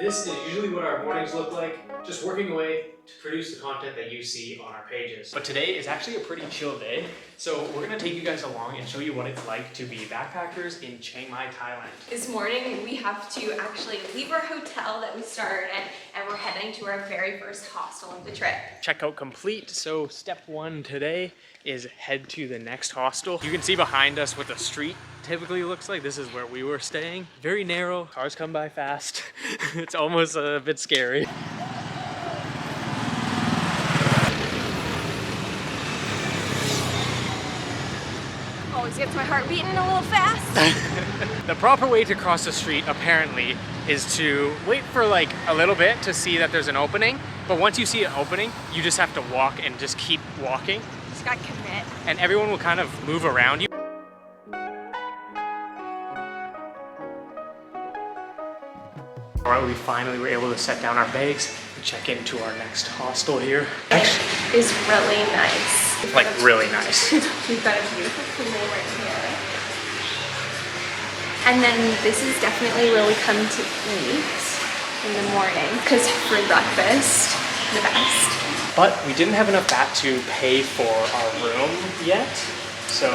This is usually what our mornings look like, just working away to produce the content that you see on our pages. But today is actually a pretty chill day, so we're gonna take you guys along and show you what it's like to be backpackers in Chiang Mai, Thailand. This morning we have to actually leave our hotel that we started at, and we're heading to our very first hostel of the trip. Checkout complete, so step one today is head to the next hostel. You can see behind us what the street typically looks like. This is where we were staying. Very narrow, cars come by fast. It's almost a bit scary. Always gets my heart beating a little fast. The proper way to cross the street apparently is to wait for like a little bit to see that there's an opening. But once you see an opening, you just have to walk and just keep walking. Just gotta commit. And everyone will kind of move around you. All right, we finally were able to set down our bags and check into our next hostel here. It is really nice. Like really nice. We've got a beautiful pool right here. And then this is definitely where we come to eat in the morning, because for breakfast, the best. But we didn't have enough baht to pay for our room yet, so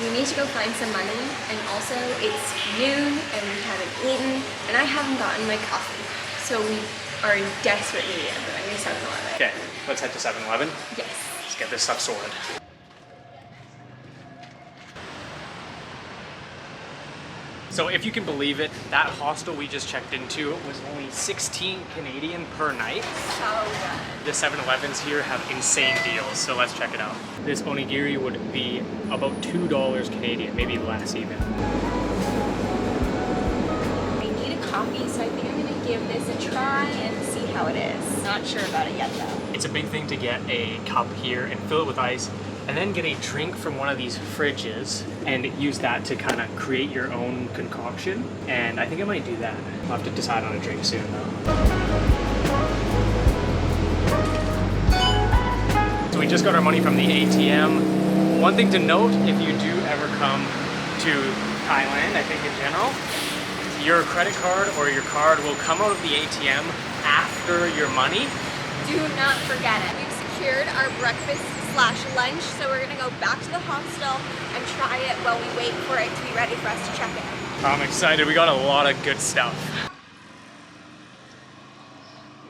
we need to go find some money, and also it's noon and we haven't eaten, and I haven't gotten my coffee. So we are in desperate need of going to 7-Eleven. okay, let's head to 7-Eleven. Yes. Let's get this stuff sorted. So if you can believe it, that hostel we just checked into was only 16 Canadian per night. So good. The 7-Elevens here have insane deals, so let's check it out. This onigiri would be about $2 Canadian, maybe less even. I need a coffee, so I think I'm gonna give this a try and see how it is. Not sure about it yet though. It's a big thing to get a cup here and fill it with ice, and then get a drink from one of these fridges and use that to kind of create your own concoction. And I think I might do that. I'll have to decide on a drink soon though. So we just got our money from the ATM. One thing to note, if you do ever come to Thailand, I think in general, your credit card or your card will come out of the ATM after your money. Do not forget it. We've secured our breakfast/lunch, so we're gonna go back to the hostel and try it while we wait for it to be ready for us to check in. I'm excited, we got a lot of good stuff.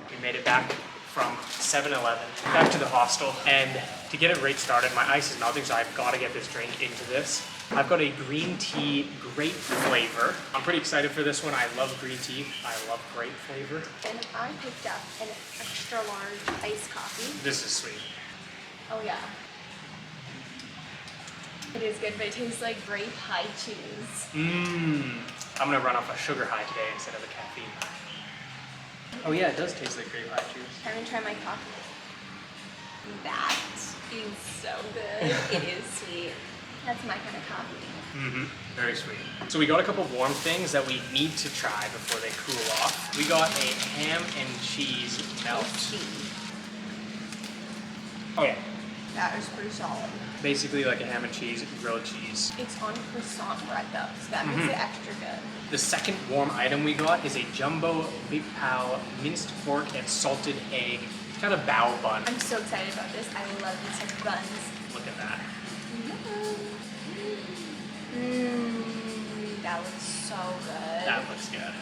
We made it back from 7-Eleven, back to the hostel, and to get it right started, my ice is melting, so I've got to get this drink into this. I've got a green tea grape flavor. I'm pretty excited for this one. I love green tea. I love grape flavor. And I picked up an extra large iced coffee. This is sweet. Oh yeah. It is good, but it tastes like grape high cheese. Mmm. I'm gonna run off a sugar high today instead of a caffeine high. Oh yeah, it does taste like grape high cheese. I'm gonna try my coffee. That is so good. It is sweet. That's my kind of coffee. Mm-hmm. Very sweet. So we got a couple warm things that we need to try before they cool off. We got a ham and cheese melt. Oh yeah. That is pretty solid. Basically like a ham and cheese, grilled cheese. It's on croissant bread though, so that makes it extra good. The second warm item we got is a jumbo big pao minced pork and salted egg kind of bao bun. I'm so excited about this. I love these type of buns. Look at that. That looks so good. That looks good.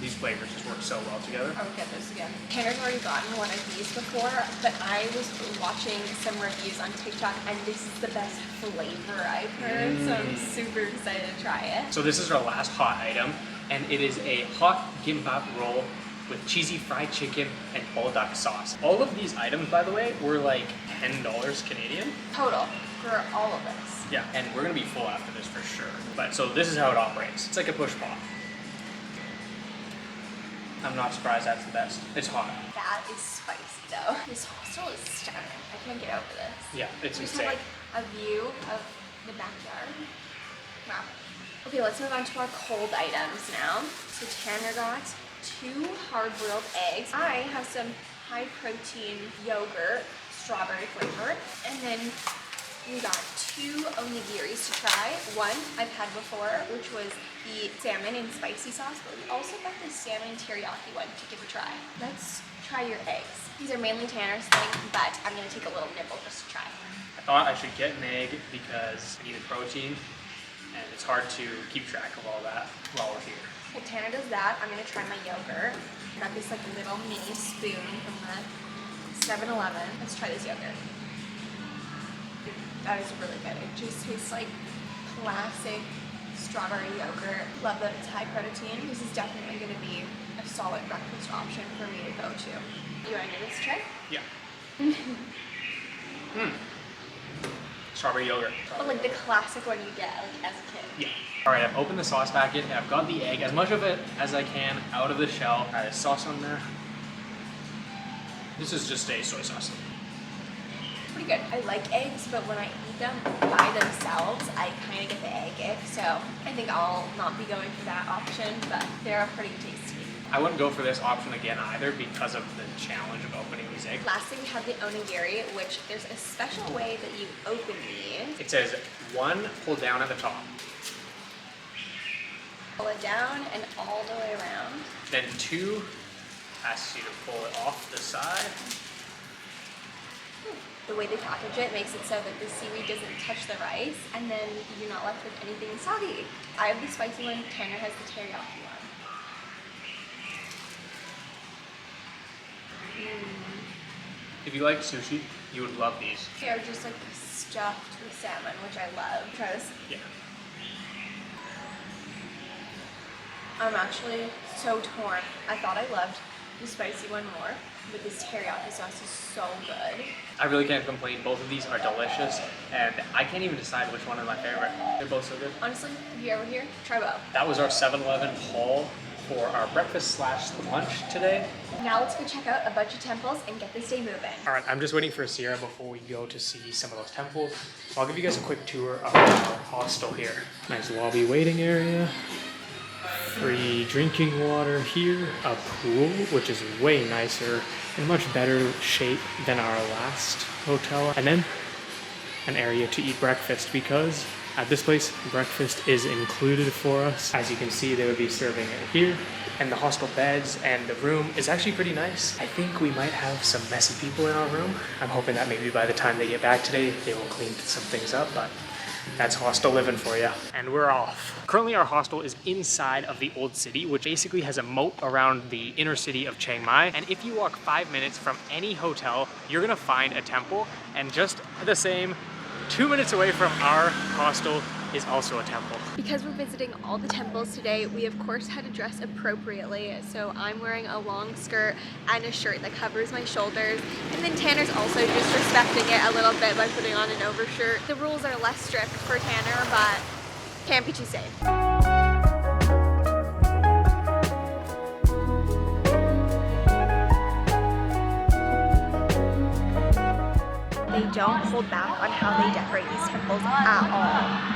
These flavors just work so well together. I would get this again. Tanner's already gotten one of these before, but I was watching some reviews on TikTok, and this is the best flavor I've heard, so I'm super excited to try it. So this is our last hot item, and it is a hot gimbap roll with cheesy fried chicken and buldak sauce. All of these items, by the way, were like $10 Canadian. Total, for all of this. Yeah, and we're gonna be full after this for sure. But so this is how it operates. It's like a push pot. I'm not surprised that's the best. It's hot. That is spicy though. This hostel is stunning. I can't get over this. Yeah, it's we just insane. have like a view of the backyard. Wow. Okay, let's move on to our cold items now. So Tanner got 2 hard-boiled eggs. I have some high-protein yogurt, strawberry flavor, and then We got 2 onigiris to try. One I've had before, which was the salmon and spicy sauce, but we also got the salmon teriyaki one to give a try. Let's try your eggs. These are mainly Tanner's thing, but I'm gonna take a little nibble just to try. I thought I should get an egg because I need the protein, and it's hard to keep track of all that while we're here. While Tanner does that, I'm gonna try my yogurt. I got this like little mini spoon from the 7-Eleven. Let's try this yogurt. That is really good. It just tastes like classic strawberry yogurt. Love that it's high protein. This is definitely going to be a solid breakfast option for me to go to. You want to give this a try? Yeah. Strawberry yogurt. But like the classic one you get like as a kid. Yeah. All right, I've opened the sauce packet and I've got the egg, as much of it as I can, out of the shell. All right, sauce on there. This is just a soy sauce. Pretty good. I like eggs, but when I eat them by themselves, I kind of get the egg ick. So I think I'll not be going for that option, but they're pretty tasty. I wouldn't go for this option again either because of the challenge of opening these eggs. Lastly, we have the onigiri, which there's a special way that you open these. It says 1, pull down at the top. Pull it down and all the way around. Then 2, asks you to pull it off the side. The way they package it makes it so that the seaweed doesn't touch the rice, and then you're not left with anything soggy. I have the spicy one, Tanner has the teriyaki one. If you like sushi, you would love these. They are just like stuffed with salmon, which I love. Try this. Yeah. I'm actually so torn. I thought I loved the spicy one more, but this teriyaki sauce is so good. I really can't complain. Both of these are delicious, and I can't even decide which one is my favorite. They're both so good. Honestly, if you're ever here, try both. That was our 7-Eleven haul for our breakfast/lunch today. Now let's go check out a bunch of temples and get this day moving. All right, I'm just waiting for Sierra before we go to see some of those temples. So I'll give you guys a quick tour of our hostel here. Nice lobby waiting area. Free drinking water here. A pool, which is way nicer and much better shape than our last hotel. And then an area to eat breakfast, because at this place, breakfast is included for us. As you can see, they would be serving it here. And the hostel beds and the room is actually pretty nice. I think we might have some messy people in our room. I'm hoping that maybe by the time they get back today, they will clean some things up, but that's hostel living for you. And we're off. Currently our hostel is inside of the old city, which basically has a moat around the inner city of Chiang Mai. And if you walk 5 minutes from any hotel, you're gonna find a temple. And just the same, 2 minutes away from our hostel is also a temple. Because we're visiting all the temples today, we of course had to dress appropriately. So I'm wearing a long skirt and a shirt that covers my shoulders. And then Tanner's also just respecting it a little bit by putting on an overshirt. The rules are less strict for Tanner, but can't be too safe. They don't hold back on how they decorate these temples at all.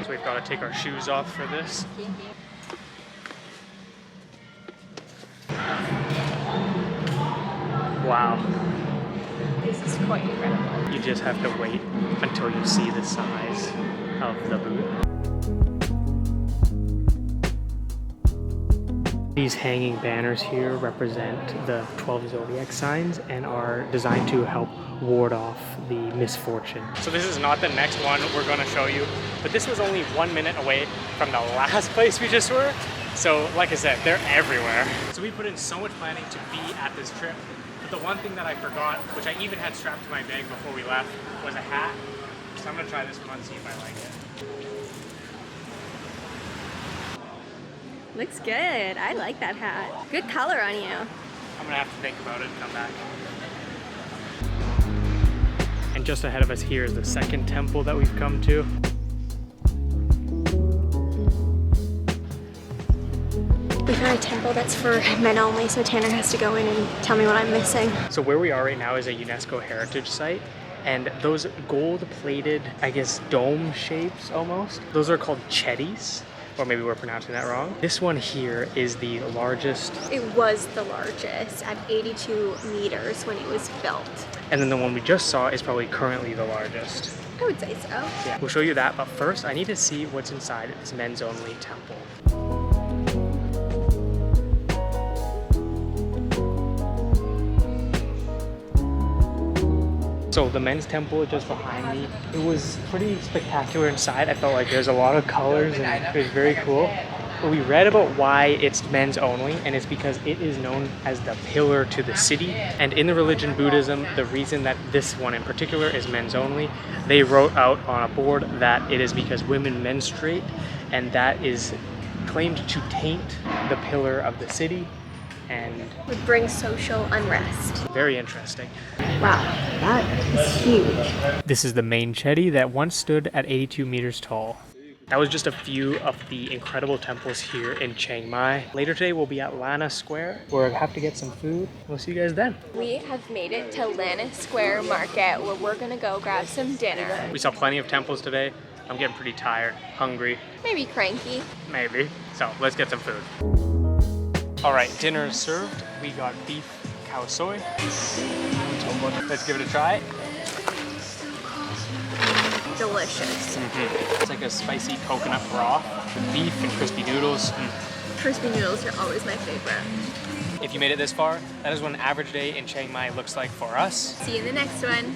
So we've got to take our shoes off for this. Wow. This is quite incredible. You just have to wait until you see the size of the booth. These hanging banners here represent the 12 zodiac signs and are designed to help ward off the misfortune. So this is not the next one we're going to show you, but this was only 1 minute away from the last place we just were. So like I said, they're everywhere. So we put in so much planning to be at this trip, but the one thing that I forgot, which I even had strapped to my bag before we left, was a hat. So I'm going to try this one, see if I like it. Looks good. I like that hat. Good color on you. I'm gonna have to think about it and come back. And just ahead of us here is the second temple that we've come to. We found a temple that's for men only, so Tanner has to go in and tell me what I'm missing. So where we are right now is a UNESCO heritage site, and those gold-plated, I guess, dome shapes almost, those are called Chedis. or maybe we're pronouncing that wrong. This one here is the largest. It was the largest at 82 meters when it was built. And then the one we just saw is probably currently the largest. I would say so. Yeah, we'll show you that, but first I need to see what's inside this men's only temple. So the men's temple is just behind me. It was pretty spectacular inside. I felt like there's a lot of colors and it was very cool. But we read about why it's men's only, and it's because it is known as the pillar to the city. And in the religion Buddhism, the reason that this one in particular is men's only, they wrote out on a board that it is because women menstruate, and that is claimed to taint the pillar of the city and Would bring social unrest. very interesting. Wow, that is huge. This is the main Chedi that once stood at 82 meters tall. That was just a few of the incredible temples here in Chiang Mai. Later today we'll be at Lanna Square where I have to get some food. We'll see you guys then. We have made it to Lanna Square Market where we're gonna go grab some dinner. We saw plenty of temples today. I'm getting pretty tired, hungry, Maybe cranky. maybe. So let's get some food. All right, dinner is served. We got beef khao soy. Let's give it a try. Delicious. It's like a spicy coconut broth with beef and crispy noodles. Crispy noodles are always my favorite. If you made it this far, that is what an average day in Chiang Mai looks like for us. See you in the next one.